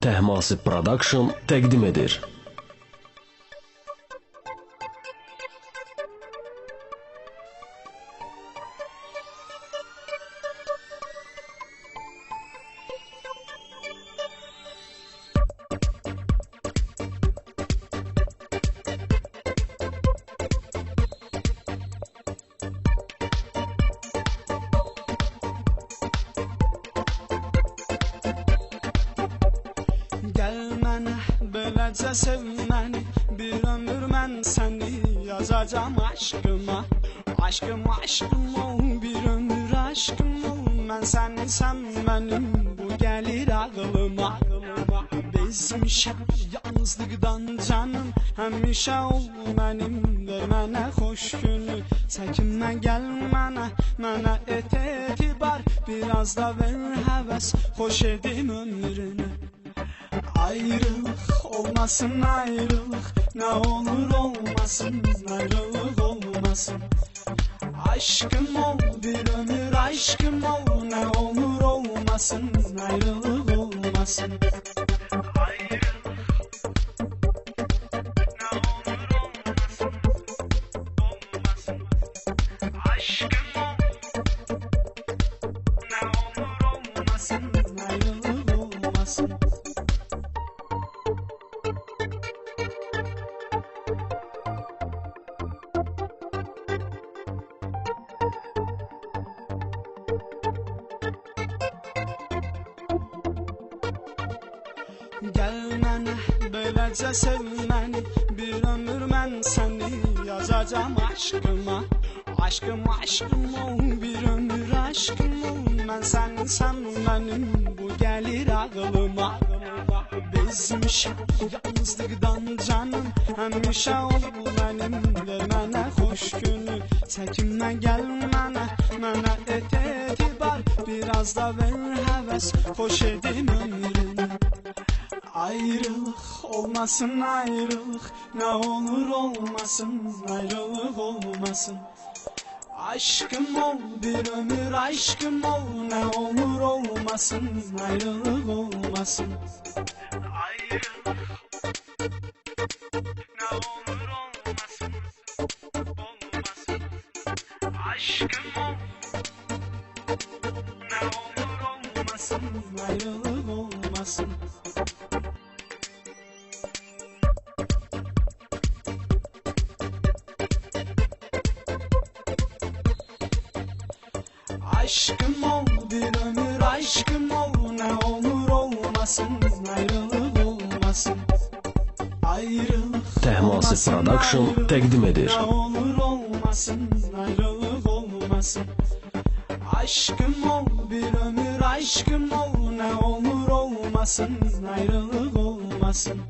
Tehmasib Production təqdim edir. Gel mənə beləcə sev məni, bir ömür mən səni yazacağam aşkıma. Aşkım aşkım ol, bir ömür aşkım ol, mən səni sən mənim, bu gəlir ağlıma. Bezmişəm yalnızlıqdan canım, həmişə ol mənim, ver mənə xoş günü. Çəkinmə gəl mənə et etibar, biraz da ver həvəs, xoş edim ömrünü. Ayrılık olmasın ayrılık, ne olur olmasın, ayrılık olmasın. Aşkım ol, bir ömür aşkım ol, ne olur olmasın, ayrılık olmasın. Ayrılık ne olur olmasın, olmasın. Aşkım ol, ne olur olmasın, ayrılık olmasın. Gel mənə beləcə sev məni, bir ömür mən səni yazacağam aşkıma. Aşkım aşkım ol, bir ömür aşkım ol, mən səni sən mənim, bu gəlir ağlıma. Bezmişəm yalnızlıqdan canım, həmişə ol mənim, ver mənə xoş günü. Çəkinmə gəl mənə et etibar, biraz da ver həvəs, xoş edim ömrünü. Ayrılık olmasın ayrılık, ne olur olmasın, ayrılık olmasın. Aşkım ol, bir ömür aşkım ol, ne olur olmasın, ayrılık olmasın. Ayrılık ne olur olmasın, olmasın. Aşkım ol, ne olur olmasın, ayrılık olmasın. Aşkım ol, bir ömür aşkım ol, ne olur olmasın, ayrılık olmasın. Ayrılık Tehmasib Production təqdim edir. Ne olur olmasın, ayrılık olmasın. Aşkım ol, bir ömür aşkım ol, ne olur olmasın, ayrılık olmasın.